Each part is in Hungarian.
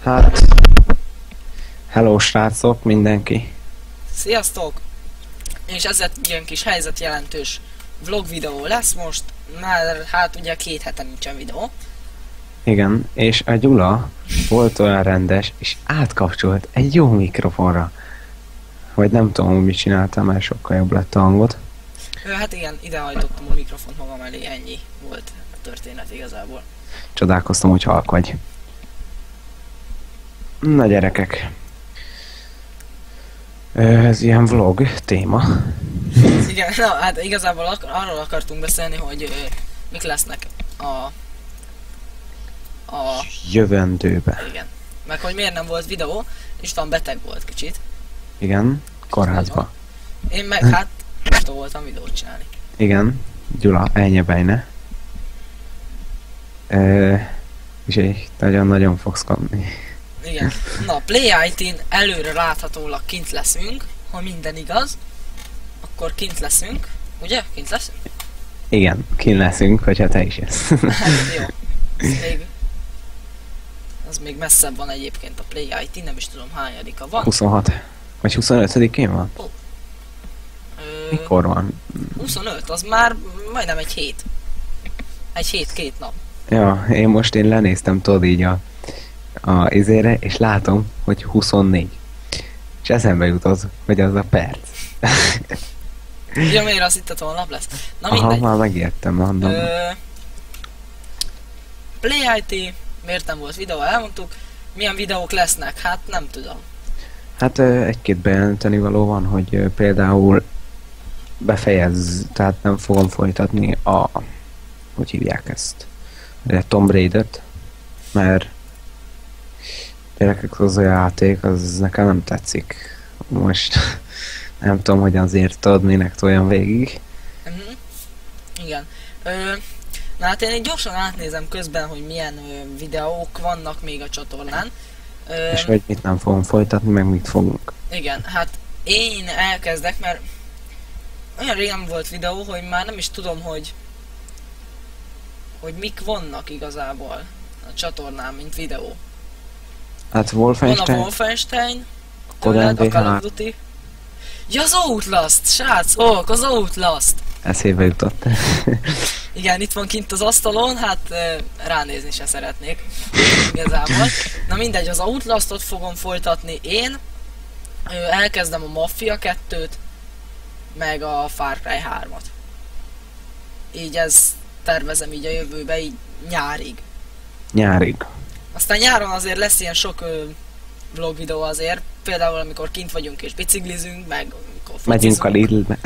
Hát, hello srácok, mindenki. Sziasztok! És ezzel ilyen kis helyzetjelentős vlog videó lesz most, már hát ugye 2 hete nincsen videó. Igen, és a Gyula volt olyan rendes, és átkapcsolt egy jó mikrofonra. Vagy nem tudom, hogy mit csináltam, mert sokkal jobb lett a hangod. Hát igen, idehajtottam a mikrofont magam elé, ennyi volt a történet igazából. Csodálkoztam, hogy halk vagy. Na gyerekek. Ez ilyen vlog téma. Igen, na, hát igazából arról akartunk beszélni, hogy mik lesznek a Jövendőbe. igen. Meg hogy miért nem volt videó, István beteg volt kicsit. Igen, kórházba. Én meg hát most voltam videót csinálni. Igen, Gyula, ennyi bejne. És így nagyon-nagyon fogsz kapni. Igen. Na, Play IT-n előre láthatólag kint leszünk, ha minden igaz, akkor kint leszünk, ugye? Kint leszünk? Igen, kint leszünk, hogyha te is jössz. Hát jó. Az még messzebb van egyébként a Play IT, nem is tudom hányadika van. 26. Vagy 25-én van? Mikor van? 25, az már majdnem egy hét. Egy hét, 2 nap. Ja, én lenéztem, tudod így a izére, és látom, hogy 24. És eszembe jutott, hogy az a perc. Ja, miért azt hitted holnap lesz? Na Aha, mindegy. már megértem, mondom. Play IT, miért nem volt videó, elmondtuk. Milyen videók lesznek? Hát nem tudom. Hát egy-két bejelenteni való van, hogy például tehát nem fogom folytatni hogy hívják ezt? A Tomb Raider-t, mert gyerekek, az a játék, az nekem nem tetszik. Most nem tudom, hogy azért tudod, minek toljam végig. Igen. Na hát én így gyorsan átnézem közben, hogy milyen videók vannak még a csatornán. És hogy mit nem fogom folytatni, meg mit fogunk. Igen, hát én elkezdek, mert olyan régen volt videó, hogy már nem is tudom, hogy mik vannak igazából a csatornán, mint videó. Hát Van Wolfenstein. a Wolfenstein, Codename tőled a Call of V3. Duty. Ja, az Outlast, srácok, az Outlast! Eszébe jutott. Igen, itt van kint az asztalon, hát ránézni se szeretnék igazából. Na mindegy, az Outlastot fogom folytatni én. Elkezdem a Mafia 2-t, meg a Far Cry 3-at. Így ez tervezem így a jövőbe, így nyárig. Nyárig. Aztán nyáron azért lesz ilyen sok vlog videó azért. Például amikor kint vagyunk és biciklizünk, meg amikor Megyünk a focizunk. Lidlbe.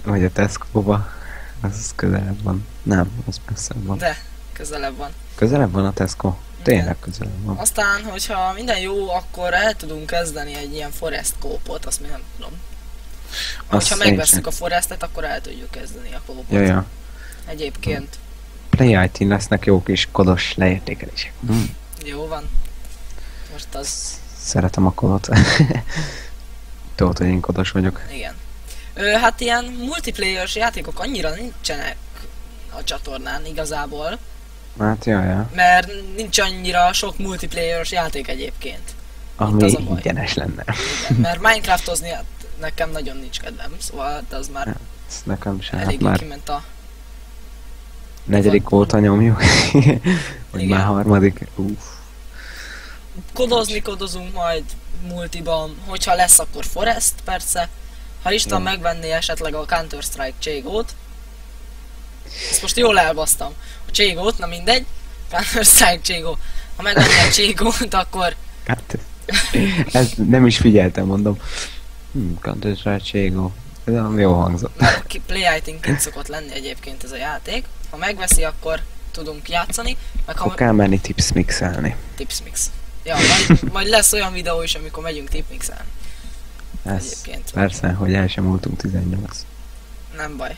Vagy a Tesco-ba. Az közelebb van. Nem, az messzebb van. De, közelebb van. Közelebb van a Tesco? Tényleg közelebb van. Aztán, hogyha minden jó, akkor el tudunk kezdeni egy ilyen Forest Coop-ot, azt még nem tudom. Ha megveszünk a Forestet, akkor el tudjuk kezdeni a Coop-ot. Ja. Egyébként. Play IT lesznek jó kis kodos leértékelések. Jó van. Most az... Szeretem a kodot. Tudod, hogy én kodos vagyok. Igen. Hát ilyen multiplayer-s játékok annyira nincsenek a csatornán igazából. Hát ja. Mert nincs annyira sok multiplayer-s játék egyébként. Ami az a baj. ingyenes lenne. Igen, mert Minecraftozni hát nekem nagyon nincs kedvem, szóval hát az már Ez nekem sem. Hát eléggé már kiment a... negyedik óta nyomjuk. Vagy Igen. már harmadik. Kodozunk majd multiban, hogyha lesz akkor Forest persze. Ha István megvenné esetleg a Counter-Strike Cségót. Ezt most jól elbasztam. A Cségót, na mindegy. Counter-Strike Cségó. Ha megvenné a Cségót, akkor... Hát, ezt nem is figyeltem, mondom. Counter-Strike Cségó. Ez jó hangzott. Mert Play IT-n kint szokott lenni egyébként ez a játék. Ha megveszi, akkor tudunk játszani. Meg ha... Akkor kell menni tips mixelni. Tips mix. Ja, majd lesz olyan videó is, amikor megyünk tipmixelni. Egyébként. Persze, hogy el sem múltunk 18. Nem baj.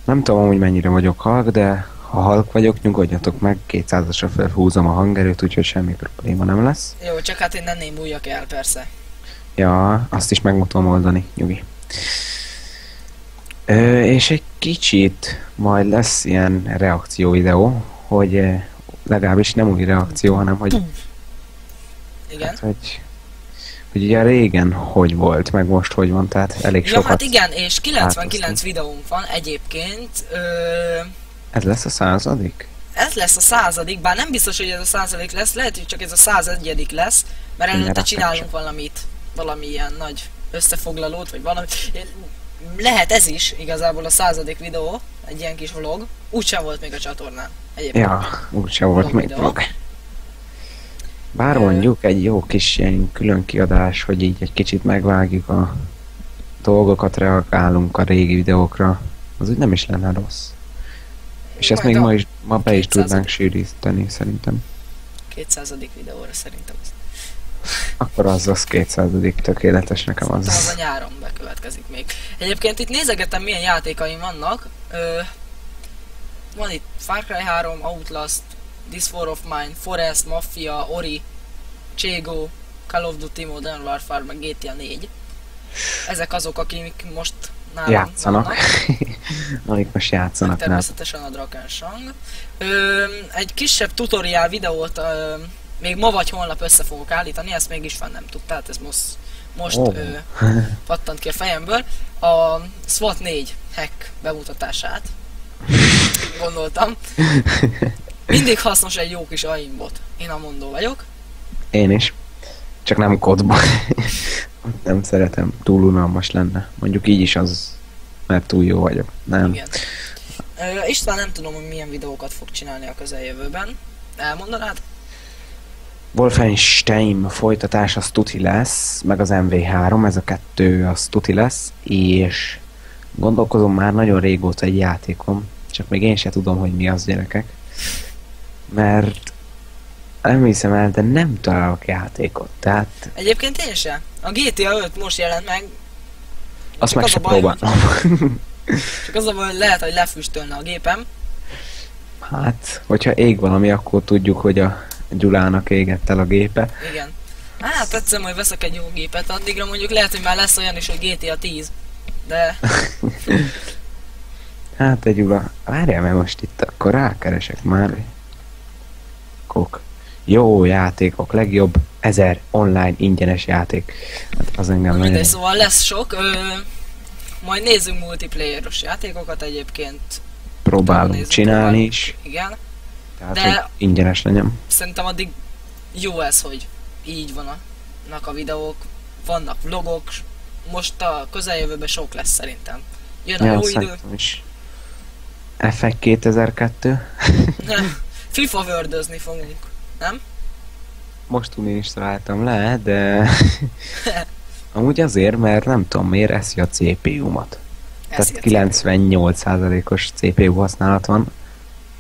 Nem tudom, hogy mennyire vagyok halk, de ha halk vagyok, nyugodjatok meg, 200-asra felhúzom a hangerőt, úgyhogy semmi probléma nem lesz. Jó, csak hát én nem némuljak el, persze. Ja, azt is meg tudom oldani, nyugi. És egy kicsit majd lesz ilyen reakció videó, hogy legalábbis nem új reakció, hanem hogy, Igen. hát, hogy ugye régen hogy volt, meg most hogy van, tehát elég Ja, sokat. hát igen, és 99 változtunk. videónk van egyébként. Ez lesz a 100. Ez lesz a 100., bár nem biztos, hogy ez a 100. lesz, lehet, hogy csak ez a 101. lesz, mert előtte Mindjárt csinálunk valami ilyen nagy összefoglalót, vagy valami. Lehet ez is igazából a 100. videó, egy ilyen kis vlog. Úgysem volt még a csatornán. Egyébként. Ja, úgyse volt Vlog még videó. vlog. Bár mondjuk egy jó kis ilyen külön kiadás, hogy így egy kicsit megvágjuk a dolgokat, reagálunk a régi videókra, az úgy nem is lenne rossz. És ezt Majd még ma be is 200. tudnánk sűríteni szerintem. 200. videóra szerintem az. Akkor az 200. tökéletes nekem Szerintem az a az. nyáron bekövetkezik még. Egyébként itt nézegetem milyen játékaim vannak. Van itt Far Cry 3, Outlast, This War of Mine, Forest, Mafia, Ori, Chego, Call of Duty Modern Warfare, meg GTA 4. Ezek azok, akik most nálam Játszanak. vannak. Amik most Meg játszanak, nem. természetesen a Draken Shang. Egy kisebb tutoriál videót még ma vagy holnap össze fogok állítani, ezt mégis fel nem tudtam, tehát ez most Ó. pattant ki a fejemből. A SWAT 4 hack bemutatását gondoltam. Mindig hasznos egy jó kis aimbot. Én a mondó vagyok. Én is. Csak nem kodban. Nem szeretem, túl unalmas lenne. Mondjuk így is az, mert túl jó vagyok. Nem. Igen. István, nem tudom, hogy milyen videókat fog csinálni a közeljövőben. Elmondanád? Wolfenstein folytatás az tuti lesz, meg az MV3, ez a kettő az tuti lesz, és gondolkozom már nagyon régóta egy játékom, csak még én se tudom, hogy mi az, gyerekek. Mert nem hiszem el, de nem találok játékot, tehát Egyébként én sem. A GTA 5 most jelent meg. azt Csak meg az se a baj, próbálom. Csak az a baj, hogy lehet, hogy lefüstölne a gépem. Hát, hogyha ég valami, akkor tudjuk, hogy a Gyulának égett el a gépe. Igen. Hát egyszer majd veszek egy jó gépet, addigra mondjuk lehet, hogy már lesz olyan is, hogy GTA 10. De Hát, de Gyula, várjál, mert most itt akkor rákeresek már. Jó játékok, legjobb 1000 online ingyenes játék. Hát az engem nagyon... mindegy, szóval lesz sok. Majd nézzünk multiplayeros játékokat egyébként. próbálom nézzük csinálni tovább. is. Igen. Tehát, De- hogy ingyenes legyen. Szerintem addig jó ez, hogy így vannak a videók. Vannak vlogok. Most a közeljövőben sok lesz szerintem. Jön a Ja, jó idő. szerintem is. FX 2002. FIFA wordözni fogunk. Nem? Most uninstaláltam le, de... amúgy azért, mert nem tudom miért eszi a CPU-mat. Tehát 98%-os CPU használat van.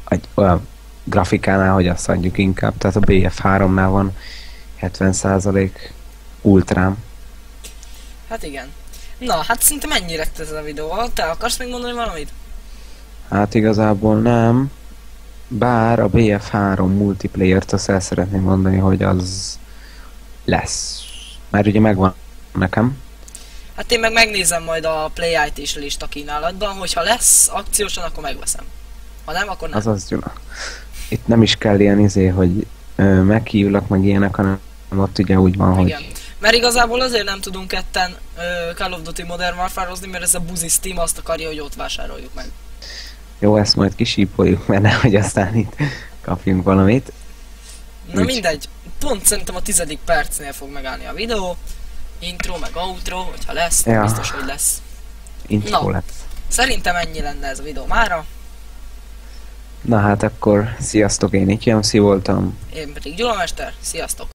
Egy olyan grafikánál, hogy azt adjuk inkább. Tehát a BF3-nál van 70% ultrám. Hát igen. Na, hát szinte mennyi lett ez a videó? Te akarsz még mondani valamit? Hát igazából nem. Bár a BF3 multiplayer-t azt el szeretném mondani, hogy az lesz. Már ugye megvan nekem. Hát én meg megnézem majd a Play IT-s lista kínálatban, hogyha lesz akciósan, akkor megveszem. Ha nem, akkor nem. Azaz, Gyula. Itt nem is kell ilyen hogy meghívlak meg ilyenek, hanem ott ugye úgy van, hogy Igen. Mert igazából azért nem tudunk ketten Call of Duty Modern Warfare-ozni, mert ez a buzi Steam azt akarja, hogy ott vásároljuk meg. jó, ezt majd kisípoljuk, mert nehogy aztán itt kapjunk valamit. Na Úgy. mindegy, pont szerintem a 10. percnél fog megállni a videó. Intro, meg outro, hogyha lesz, Ja. biztos, hogy lesz. Intro Na. lesz. Szerintem ennyi lenne ez a videó mára. Na hát akkor sziasztok, én itt Jamsi voltam. Én pedig Gyulamester, sziasztok!